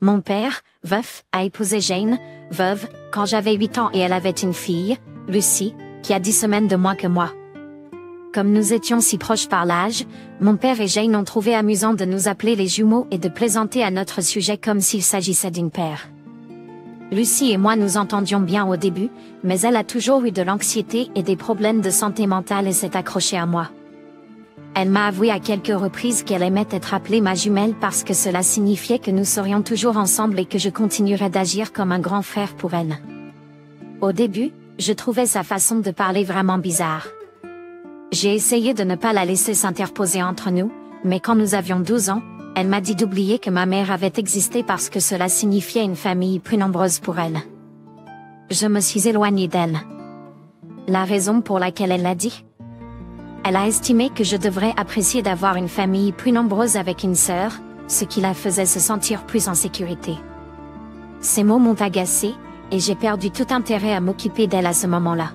Mon père, veuf, a épousé Jane, veuve, quand j'avais 8 ans et elle avait une fille, Lucy, qui a 10 semaines de moins que moi. Comme nous étions si proches par l'âge, mon père et Jane ont trouvé amusant de nous appeler les jumeaux et de plaisanter à notre sujet comme s'il s'agissait d'une paire. Lucy et moi nous entendions bien au début, mais elle a toujours eu de l'anxiété et des problèmes de santé mentale et s'est accrochée à moi. Elle m'a avoué à quelques reprises qu'elle aimait être appelée ma jumelle parce que cela signifiait que nous serions toujours ensemble et que je continuerais d'agir comme un grand frère pour elle. Au début, je trouvais sa façon de parler vraiment bizarre. J'ai essayé de ne pas la laisser s'interposer entre nous, mais quand nous avions 12 ans, elle m'a dit d'oublier que ma mère avait existé parce que cela signifiait une famille plus nombreuse pour elle. Je me suis éloignée d'elle. La raison pour laquelle elle l'a dit ? Elle a estimé que je devrais apprécier d'avoir une famille plus nombreuse avec une sœur, ce qui la faisait se sentir plus en sécurité. Ces mots m'ont agacée, et j'ai perdu tout intérêt à m'occuper d'elle à ce moment-là.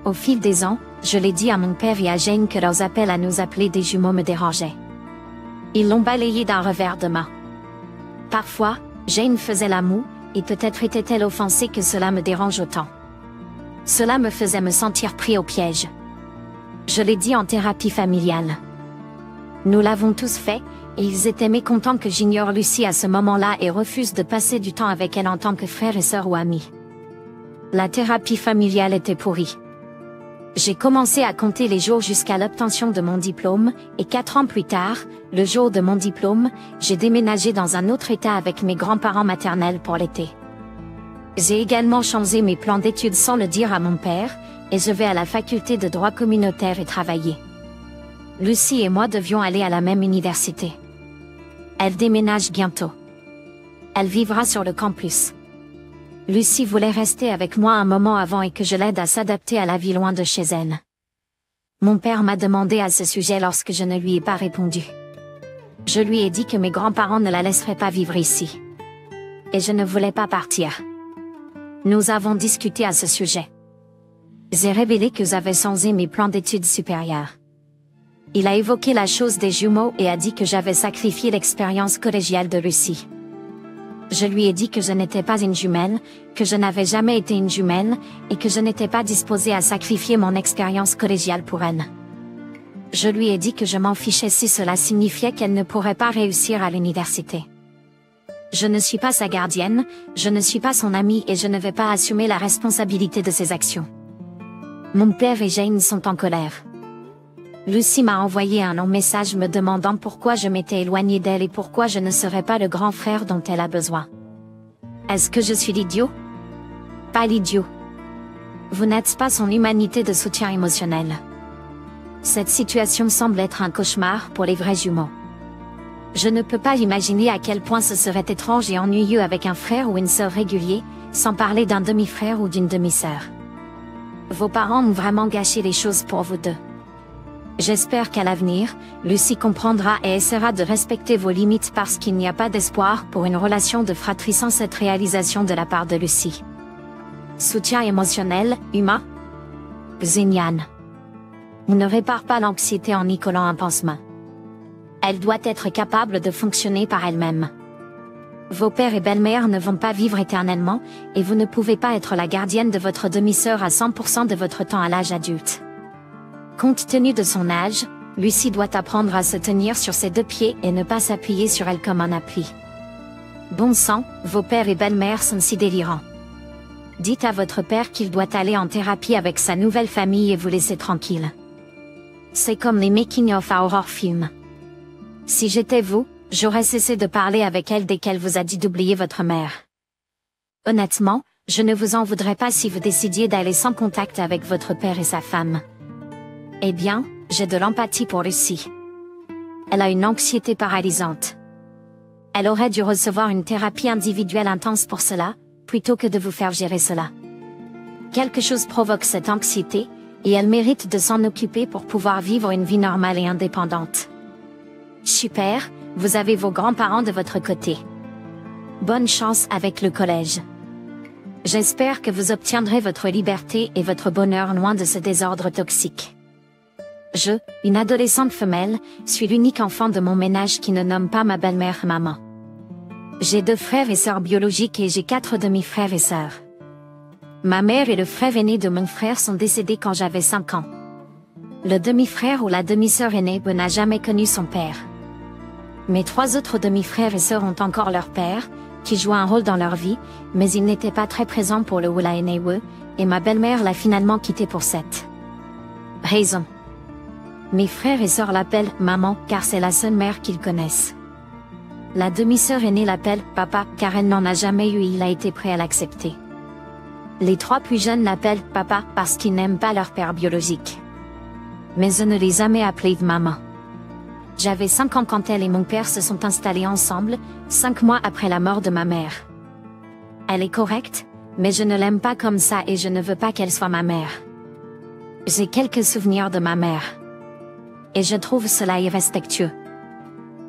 Au fil des ans, je l'ai dit à mon père et à Jane que leurs appels à nous appeler des jumeaux me dérangeaient. Ils l'ont balayé d'un revers de main. Parfois, Jane faisait la moue, et peut-être était-elle offensée que cela me dérange autant. Cela me faisait me sentir pris au piège. Je l'ai dit en thérapie familiale. Nous l'avons tous fait, et ils étaient mécontents que j'ignore Lucy à ce moment-là et refuse de passer du temps avec elle en tant que frère et sœur ou amis. La thérapie familiale était pourrie. J'ai commencé à compter les jours jusqu'à l'obtention de mon diplôme, et 4 ans plus tard, le jour de mon diplôme, j'ai déménagé dans un autre état avec mes grands-parents maternels pour l'été. J'ai également changé mes plans d'études sans le dire à mon père, et je vais à la faculté de droit communautaire et travailler. Lucy et moi devions aller à la même université. Elle déménage bientôt. Elle vivra sur le campus. Lucy voulait rester avec moi un moment avant et que je l'aide à s'adapter à la vie loin de chez elle. Mon père m'a demandé à ce sujet lorsque je ne lui ai pas répondu. Je lui ai dit que mes grands-parents ne la laisseraient pas vivre ici. Et je ne voulais pas partir. Nous avons discuté à ce sujet. J'ai révélé que j'avais changé mes plans d'études supérieures. Il a évoqué la chose des jumeaux et a dit que j'avais sacrifié l'expérience collégiale de Lucy. Je lui ai dit que je n'étais pas une jumelle, que je n'avais jamais été une jumelle, et que je n'étais pas disposée à sacrifier mon expérience collégiale pour elle. Je lui ai dit que je m'en fichais si cela signifiait qu'elle ne pourrait pas réussir à l'université. Je ne suis pas sa gardienne, je ne suis pas son amie et je ne vais pas assumer la responsabilité de ses actions. Mon père et Jane sont en colère. Lucy m'a envoyé un long message me demandant pourquoi je m'étais éloignée d'elle et pourquoi je ne serais pas le grand frère dont elle a besoin. Est-ce que je suis l'idiot ? Pas l'idiot. Vous n'êtes pas son humanité de soutien émotionnel. Cette situation semble être un cauchemar pour les vrais jumeaux. Je ne peux pas imaginer à quel point ce serait étrange et ennuyeux avec un frère ou une sœur régulier, sans parler d'un demi-frère ou d'une demi-sœur. Vos parents ont vraiment gâché les choses pour vous deux. J'espère qu'à l'avenir, Lucy comprendra et essaiera de respecter vos limites parce qu'il n'y a pas d'espoir pour une relation de fratrie sans cette réalisation de la part de Lucy. Soutien émotionnel, humain. Xéniane. On ne répare pas l'anxiété en y collant un pansement. Elle doit être capable de fonctionner par elle-même. Vos pères et belle-mère ne vont pas vivre éternellement, et vous ne pouvez pas être la gardienne de votre demi-sœur à 100% de votre temps à l'âge adulte. Compte tenu de son âge, Lucy doit apprendre à se tenir sur ses 2 pieds et ne pas s'appuyer sur elle comme un appui. Bon sang, vos pères et belle-mère sont si délirants. Dites à votre père qu'il doit aller en thérapie avec sa nouvelle famille et vous laisser tranquille. C'est comme les making-of à horror film. Si j'étais vous, j'aurais cessé de parler avec elle dès qu'elle vous a dit d'oublier votre mère. Honnêtement, je ne vous en voudrais pas si vous décidiez d'aller sans contact avec votre père et sa femme. Eh bien, j'ai de l'empathie pour Lucy. Elle a une anxiété paralysante. Elle aurait dû recevoir une thérapie individuelle intense pour cela, plutôt que de vous faire gérer cela. Quelque chose provoque cette anxiété, et elle mérite de s'en occuper pour pouvoir vivre une vie normale et indépendante. Super, vous avez vos grands-parents de votre côté. Bonne chance avec le collège. J'espère que vous obtiendrez votre liberté et votre bonheur loin de ce désordre toxique. Je, une adolescente femelle, suis l'unique enfant de mon ménage qui ne nomme pas ma belle-mère maman. J'ai 2 frères et sœurs biologiques et j'ai 4 demi-frères et sœurs. Ma mère et le frère aîné de mon frère sont décédés quand j'avais 5 ans. Le demi-frère ou la demi-sœur aînée n'a jamais connu son père. Mes 3 autres demi-frères et sœurs ont encore leur père, qui joue un rôle dans leur vie, mais il n'était pas très présent pour le Wula Enewe, et ma belle-mère l'a finalement quitté pour cette raison. Mes frères et sœurs l'appellent maman car c'est la seule mère qu'ils connaissent. La demi-sœur aînée l'appelle papa car elle n'en a jamais eu et il a été prêt à l'accepter. Les 3 plus jeunes l'appellent papa parce qu'ils n'aiment pas leur père biologique. Mais je ne les ai jamais appelés maman. J'avais 5 ans quand elle et mon père se sont installés ensemble, 5 mois après la mort de ma mère. Elle est correcte, mais je ne l'aime pas comme ça et je ne veux pas qu'elle soit ma mère. J'ai quelques souvenirs de ma mère. Et je trouve cela irrespectueux.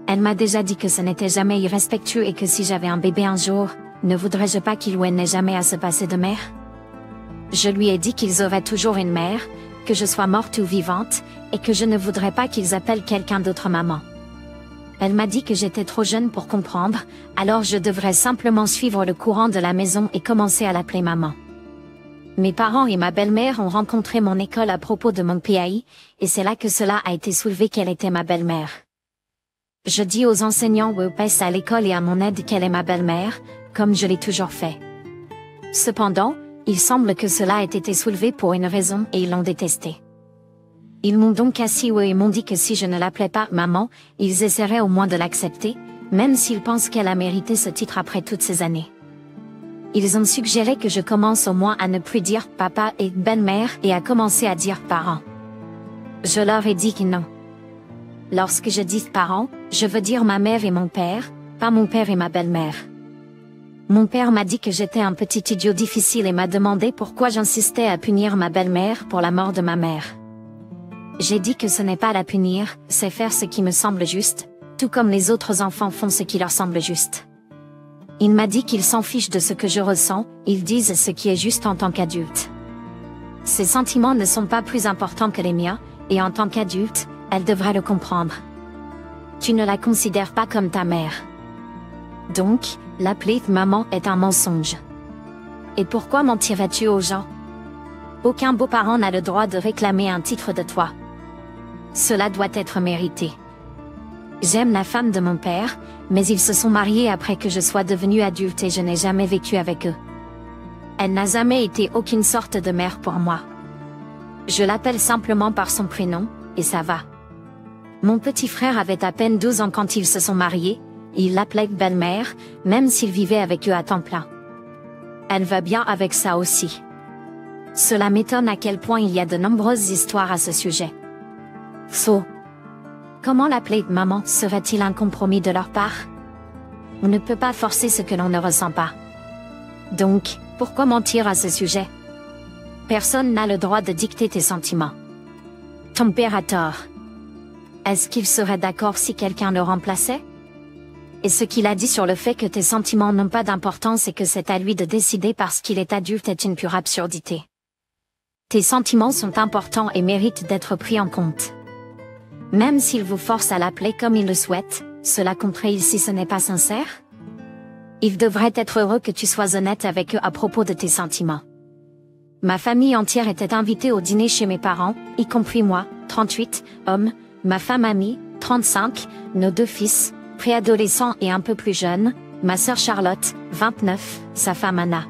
Elle m'a déjà dit que ce n'était jamais irrespectueux et que si j'avais un bébé un jour, ne voudrais-je pas qu'il n'ait jamais à se passer de mère? Je lui ai dit qu'ils auraient toujours une mère, que je sois morte ou vivante, et que je ne voudrais pas qu'ils appellent quelqu'un d'autre maman. Elle m'a dit que j'étais trop jeune pour comprendre, alors je devrais simplement suivre le courant de la maison et commencer à l'appeler maman. Mes parents et ma belle-mère ont rencontré mon école à propos de mon PAI, et c'est là que cela a été soulevé qu'elle était ma belle-mère. Je dis aux enseignants où passe à l'école et à mon aide qu'elle est ma belle-mère, comme je l'ai toujours fait. Cependant, il semble que cela ait été soulevé pour une raison et ils l'ont détesté. Ils m'ont donc assis et m'ont dit que si je ne l'appelais pas maman, ils essaieraient au moins de l'accepter, même s'ils pensent qu'elle a mérité ce titre après toutes ces années. Ils ont suggéré que je commence au moins à ne plus dire papa et belle-mère et à commencer à dire parents. Je leur ai dit que non. Lorsque je dis parents, je veux dire ma mère et mon père, pas mon père et ma belle-mère. Mon père m'a dit que j'étais un petit idiot difficile et m'a demandé pourquoi j'insistais à punir ma belle-mère pour la mort de ma mère. J'ai dit que ce n'est pas la punir, c'est faire ce qui me semble juste, tout comme les autres enfants font ce qui leur semble juste. Il m'a dit qu'il s'en fiche de ce que je ressens, ils disent ce qui est juste en tant qu'adulte. Ses sentiments ne sont pas plus importants que les miens, et en tant qu'adulte, elle devrait le comprendre. Tu ne la considères pas comme ta mère. Donc, l'appeler maman est un mensonge. Et pourquoi mentirais-tu aux gens? Aucun beau-parent n'a le droit de réclamer un titre de toi. Cela doit être mérité. J'aime la femme de mon père, mais ils se sont mariés après que je sois devenue adulte et je n'ai jamais vécu avec eux. Elle n'a jamais été aucune sorte de mère pour moi. Je l'appelle simplement par son prénom, et ça va. Mon petit frère avait à peine 12 ans quand ils se sont mariés, et il l'appelait belle-mère, même s'il vivait avec eux à temps plein. Elle va bien avec ça aussi. Cela m'étonne à quel point il y a de nombreuses histoires à ce sujet. Comment l'appeler maman serait-il un compromis de leur part? On ne peut pas forcer ce que l'on ne ressent pas. Donc, pourquoi mentir à ce sujet? Personne n'a le droit de dicter tes sentiments. Ton père a tort. Est-ce qu'il serait d'accord si quelqu'un le remplaçait? Et ce qu'il a dit sur le fait que tes sentiments n'ont pas d'importance et que c'est à lui de décider parce qu'il est adulte est une pure absurdité. Tes sentiments sont importants et méritent d'être pris en compte. Même s'il vous force à l'appeler comme il le souhaite, cela compterait si ce n'est pas sincère? Il devrait être heureux que tu sois honnête avec eux à propos de tes sentiments. Ma famille entière était invitée au dîner chez mes parents, y compris moi, 38, hommes, ma femme amie, 35, nos 2 fils, préadolescents et un peu plus jeunes, ma sœur Charlotte, 29, sa femme Anna,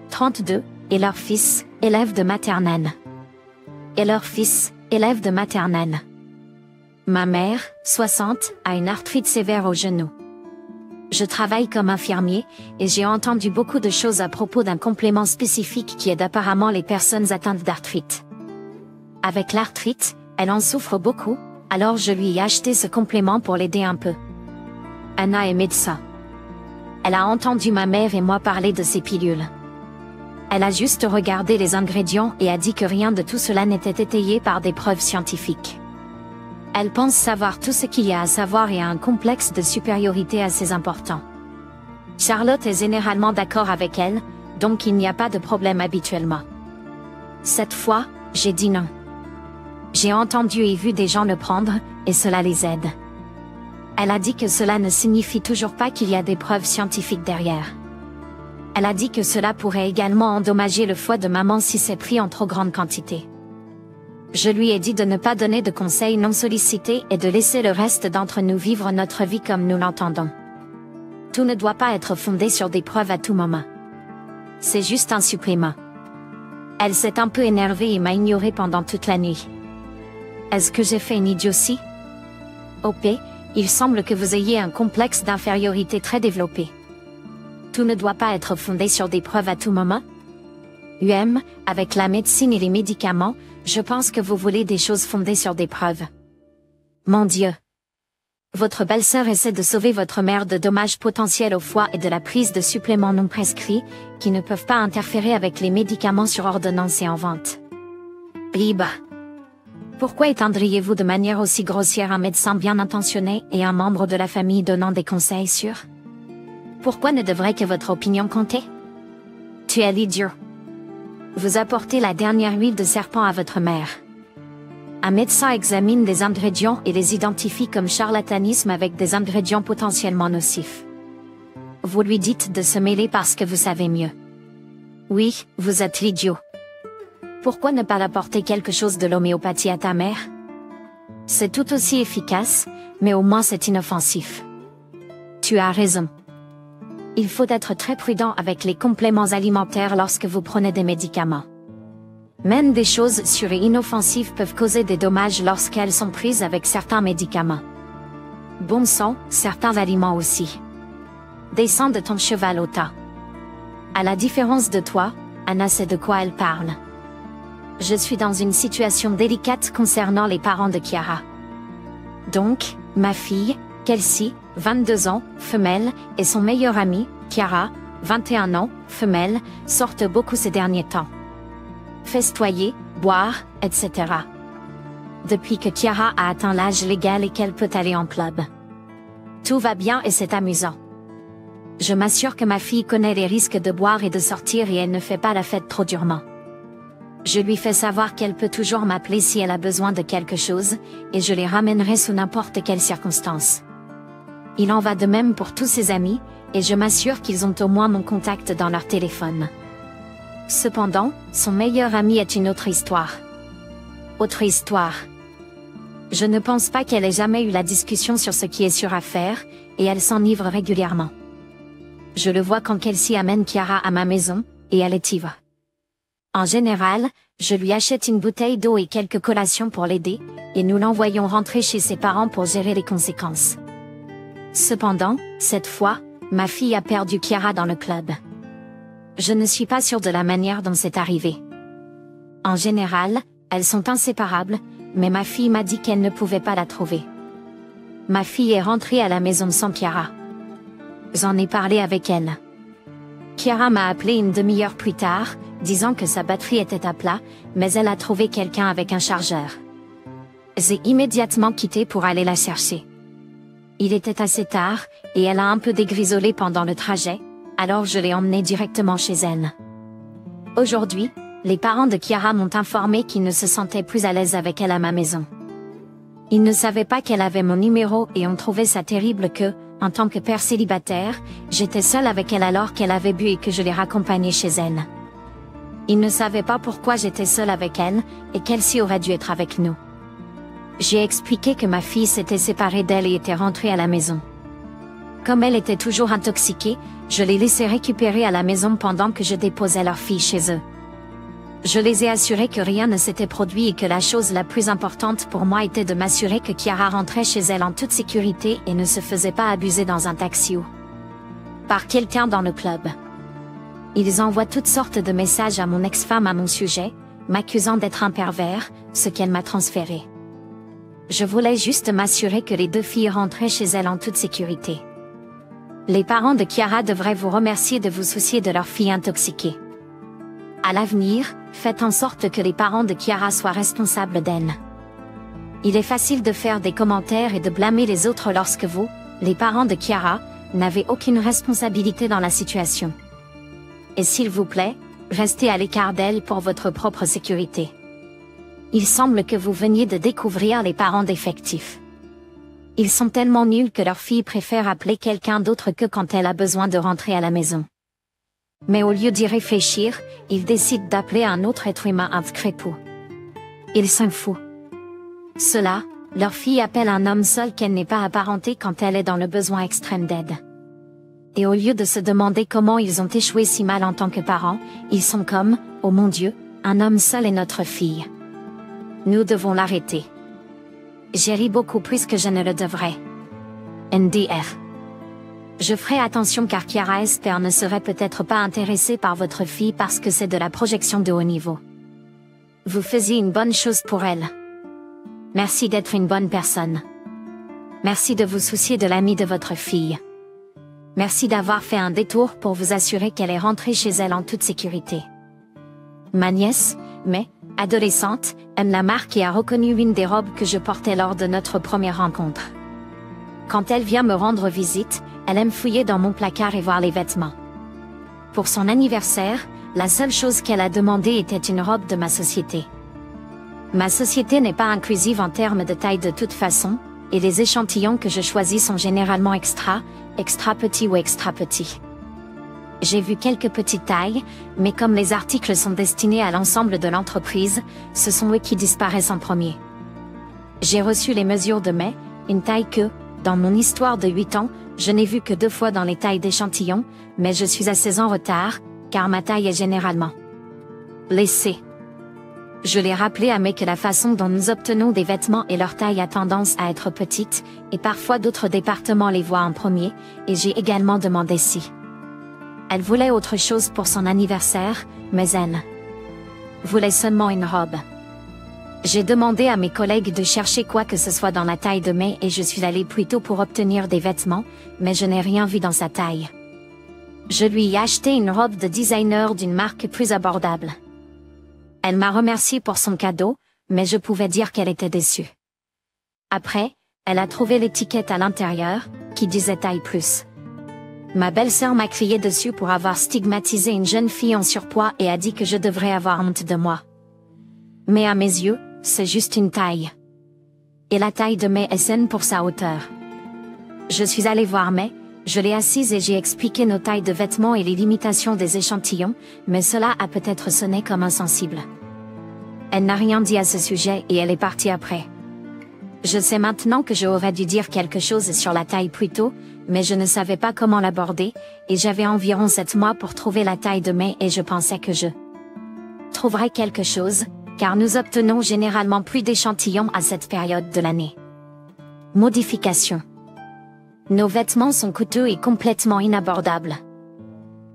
32, et leur fils, élève de maternelle. Et leur fils, élève de maternelle. Ma mère, 60, a une arthrite sévère au genou. Je travaille comme infirmier, et j'ai entendu beaucoup de choses à propos d'un complément spécifique qui aide apparemment les personnes atteintes d'arthrite. Avec l'arthrite, elle en souffre beaucoup, alors je lui ai acheté ce complément pour l'aider un peu. Anna est médecin. Elle a entendu ma mère et moi parler de ces pilules. Elle a juste regardé les ingrédients et a dit que rien de tout cela n'était étayé par des preuves scientifiques. Elle pense savoir tout ce qu'il y a à savoir et a un complexe de supériorité assez important. Charlotte est généralement d'accord avec elle, donc il n'y a pas de problème habituellement. Cette fois, j'ai dit non. J'ai entendu et vu des gens le prendre, et cela les aide. Elle a dit que cela ne signifie toujours pas qu'il y a des preuves scientifiques derrière. Elle a dit que cela pourrait également endommager le foie de maman si c'est pris en trop grande quantité. Je lui ai dit de ne pas donner de conseils non sollicités et de laisser le reste d'entre nous vivre notre vie comme nous l'entendons. Tout ne doit pas être fondé sur des preuves à tout moment. C'est juste un supplément. Elle s'est un peu énervée et m'a ignoré pendant toute la nuit. Est-ce que j'ai fait une idiotie? OP, il semble que vous ayez un complexe d'infériorité très développé. Tout ne doit pas être fondé sur des preuves à tout moment. Avec la médecine et les médicaments, je pense que vous voulez des choses fondées sur des preuves. Mon Dieu. Votre belle-sœur essaie de sauver votre mère de dommages potentiels au foie et de la prise de suppléments non prescrits, qui ne peuvent pas interférer avec les médicaments sur ordonnance et en vente. Libre. Pourquoi éteindriez-vous de manière aussi grossière un médecin bien intentionné et un membre de la famille donnant des conseils sûrs? Pourquoi ne devrait que votre opinion compter? Tu es l'idiot. Vous apportez la dernière huile de serpent à votre mère. Un médecin examine des ingrédients et les identifie comme charlatanisme avec des ingrédients potentiellement nocifs. Vous lui dites de se mêler parce que vous savez mieux. Oui, vous êtes l'idiot. Pourquoi ne pas apporter quelque chose de l'homéopathie à ta mère? C'est tout aussi efficace, mais au moins c'est inoffensif. Tu as raison. Il faut être très prudent avec les compléments alimentaires lorsque vous prenez des médicaments. Même des choses sûres et inoffensives peuvent causer des dommages lorsqu'elles sont prises avec certains médicaments. Bon sang, certains aliments aussi. Descends de ton cheval au tas. À la différence de toi, Anna sait de quoi elle parle. Je suis dans une situation délicate concernant les parents de Chiara. Donc, ma fille, Kelsey, 22 ans, femelle, et son meilleur ami, Chiara, 21 ans, femelle, sortent beaucoup ces derniers temps. Festoyer, boire, etc. Depuis que Chiara a atteint l'âge légal et qu'elle peut aller en club. Tout va bien et c'est amusant. Je m'assure que ma fille connaît les risques de boire et de sortir et elle ne fait pas la fête trop durement. Je lui fais savoir qu'elle peut toujours m'appeler si elle a besoin de quelque chose, et je les ramènerai sous n'importe quelle circonstance. Il en va de même pour tous ses amis, et je m'assure qu'ils ont au moins mon contact dans leur téléphone. Cependant, son meilleur ami est une autre histoire. Autre histoire. Je ne pense pas qu'elle ait jamais eu la discussion sur ce qui est sûr à faire, et elle s'enivre régulièrement. Je le vois quand Kelsey amène Chiara à ma maison, et elle est ivre. En général, je lui achète une bouteille d'eau et quelques collations pour l'aider, et nous l'envoyons rentrer chez ses parents pour gérer les conséquences. Cependant, cette fois, ma fille a perdu Chiara dans le club. Je ne suis pas sûre de la manière dont c'est arrivé. En général, elles sont inséparables, mais ma fille m'a dit qu'elle ne pouvait pas la trouver. Ma fille est rentrée à la maison sans Chiara. J'en ai parlé avec elle. Chiara m'a appelé une demi-heure plus tard, disant que sa batterie était à plat, mais elle a trouvé quelqu'un avec un chargeur. J'ai immédiatement quitté pour aller la chercher. Il était assez tard, et elle a un peu dégrisolé pendant le trajet, alors je l'ai emmenée directement chez elle. Aujourd'hui, les parents de Chiara m'ont informé qu'ils ne se sentaient plus à l'aise avec elle à ma maison. Ils ne savaient pas qu'elle avait mon numéro et ont trouvé ça terrible que, en tant que père célibataire, j'étais seule avec elle alors qu'elle avait bu et que je l'ai raccompagnée chez elle. Ils ne savaient pas pourquoi j'étais seule avec elle, et Kelsey aurait dû être avec nous. J'ai expliqué que ma fille s'était séparée d'elle et était rentrée à la maison. Comme elle était toujours intoxiquée, je les laissais récupérer à la maison pendant que je déposais leur fille chez eux. Je les ai assurés que rien ne s'était produit et que la chose la plus importante pour moi était de m'assurer que Chiara rentrait chez elle en toute sécurité et ne se faisait pas abuser dans un taxi ou par quelqu'un dans le club. Ils envoient toutes sortes de messages à mon ex-femme à mon sujet, m'accusant d'être un pervers, ce qu'elle m'a transféré. Je voulais juste m'assurer que les deux filles rentraient chez elles en toute sécurité. Les parents de Chiara devraient vous remercier de vous soucier de leur fille intoxiquée. À l'avenir, faites en sorte que les parents de Chiara soient responsables d'elle. Il est facile de faire des commentaires et de blâmer les autres lorsque vous, les parents de Chiara, n'avez aucune responsabilité dans la situation. Et s'il vous plaît, restez à l'écart d'elle pour votre propre sécurité. Il semble que vous veniez de découvrir les parents défectifs. Ils sont tellement nuls que leur fille préfère appeler quelqu'un d'autre que quand elle a besoin de rentrer à la maison. Mais au lieu d'y réfléchir, ils décident d'appeler un autre être humain un crépeau. Ils s'en foutent. Cela, leur fille appelle un homme seul qu'elle n'est pas apparentée quand elle est dans le besoin extrême d'aide. Et au lieu de se demander comment ils ont échoué si mal en tant que parents, ils sont comme, oh mon Dieu, un homme seul est notre fille. Nous devons l'arrêter. J'ai ri beaucoup plus que je ne le devrais. NDR. Je ferai attention car Kiara Esper ne serait peut-être pas intéressée par votre fille parce que c'est de la projection de haut niveau. Vous faisiez une bonne chose pour elle. Merci d'être une bonne personne. Merci de vous soucier de l'ami de votre fille. Merci d'avoir fait un détour pour vous assurer qu'elle est rentrée chez elle en toute sécurité. Ma nièce, mais, adolescente, aime la marque et a reconnu une des robes que je portais lors de notre première rencontre. Quand elle vient me rendre visite, elle aime fouiller dans mon placard et voir les vêtements. Pour son anniversaire, la seule chose qu'elle a demandé était une robe de ma société. Ma société n'est pas inclusive en termes de taille de toute façon, et les échantillons que je choisis sont généralement extra petits ou extra petits. J'ai vu quelques petites tailles, mais comme les articles sont destinés à l'ensemble de l'entreprise, ce sont eux qui disparaissent en premier. J'ai reçu les mesures de mai, une taille que, dans mon histoire de 8 ans, je n'ai vu que 2 fois dans les tailles d'échantillons, mais je suis assez en retard, car ma taille est généralement laissée. Je l'ai rappelé à May que la façon dont nous obtenons des vêtements et leur taille a tendance à être petite, et parfois d'autres départements les voient en premier, et j'ai également demandé si elle voulait autre chose pour son anniversaire, mais elle voulait seulement une robe. J'ai demandé à mes collègues de chercher quoi que ce soit dans la taille de May et je suis allée plutôt pour obtenir des vêtements, mais je n'ai rien vu dans sa taille. Je lui ai acheté une robe de designer d'une marque plus abordable. Elle m'a remercié pour son cadeau, mais je pouvais dire qu'elle était déçue. Après, elle a trouvé l'étiquette à l'intérieur, qui disait taille plus. Ma belle-sœur m'a crié dessus pour avoir stigmatisé une jeune fille en surpoids et a dit que je devrais avoir honte de moi. Mais à mes yeux, c'est juste une taille. Et la taille de May est saine pour sa hauteur. Je suis allée voir May, je l'ai assise et j'ai expliqué nos tailles de vêtements et les limitations des échantillons, mais cela a peut-être sonné comme insensible. Elle n'a rien dit à ce sujet et elle est partie après. Je sais maintenant que j'aurais dû dire quelque chose sur la taille plus tôt, mais je ne savais pas comment l'aborder, et j'avais environ 7 mois pour trouver la taille de May et je pensais que je trouverais quelque chose, car nous obtenons généralement plus d'échantillons à cette période de l'année. Modification. Nos vêtements sont coûteux et complètement inabordables.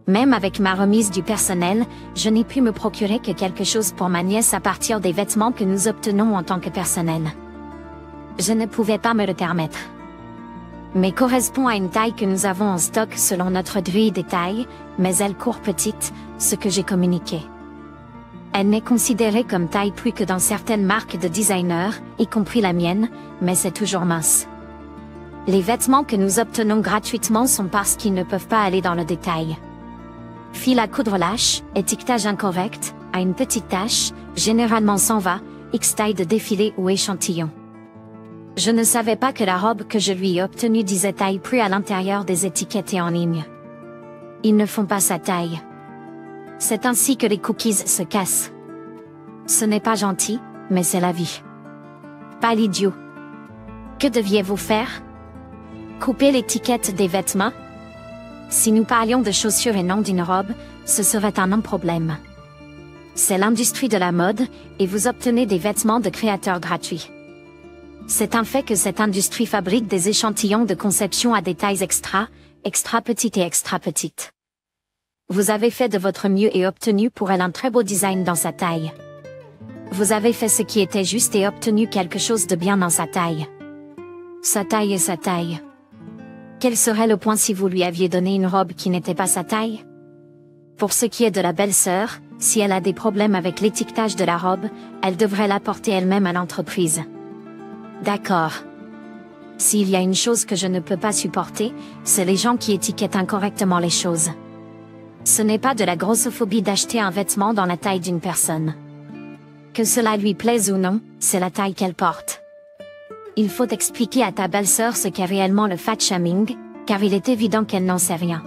Même avec ma remise du personnel, je n'ai pu me procurer que quelque chose pour ma nièce à partir des vêtements que nous obtenons en tant que personnel. Je ne pouvais pas me le permettre. Mais correspond à une taille que nous avons en stock selon notre grille des tailles, mais elle court petite, ce que j'ai communiqué. Elle n'est considérée comme taille plus que dans certaines marques de designers, y compris la mienne, mais c'est toujours mince. Les vêtements que nous obtenons gratuitement sont parce qu'ils ne peuvent pas aller dans le détail. Fil à coudre lâche, étiquetage incorrect, à une petite tache, généralement s'en va, X-taille de défilé ou échantillon. Je ne savais pas que la robe que je lui ai obtenue disait taille plus à l'intérieur des étiquettes et en ligne. Ils ne font pas sa taille. C'est ainsi que les cookies se cassent. Ce n'est pas gentil, mais c'est la vie. Pas l'idiot. Que deviez-vous faire? Couper l'étiquette des vêtements? Si nous parlions de chaussures et non d'une robe, ce serait un non-problème. C'est l'industrie de la mode, et vous obtenez des vêtements de créateurs gratuits. C'est un fait que cette industrie fabrique des échantillons de conception à des tailles extra petites et extra petites. Vous avez fait de votre mieux et obtenu pour elle un très beau design dans sa taille. Vous avez fait ce qui était juste et obtenu quelque chose de bien dans sa taille. Sa taille est sa taille. Quel serait le point si vous lui aviez donné une robe qui n'était pas sa taille? Pour ce qui est de la belle-sœur, si elle a des problèmes avec l'étiquetage de la robe, elle devrait la porter elle-même à l'entreprise. D'accord. S'il y a une chose que je ne peux pas supporter, c'est les gens qui étiquettent incorrectement les choses. Ce n'est pas de la grossophobie d'acheter un vêtement dans la taille d'une personne. Que cela lui plaise ou non, c'est la taille qu'elle porte. Il faut expliquer à ta belle-sœur ce qu'est réellement le fat shaming, car il est évident qu'elle n'en sait rien.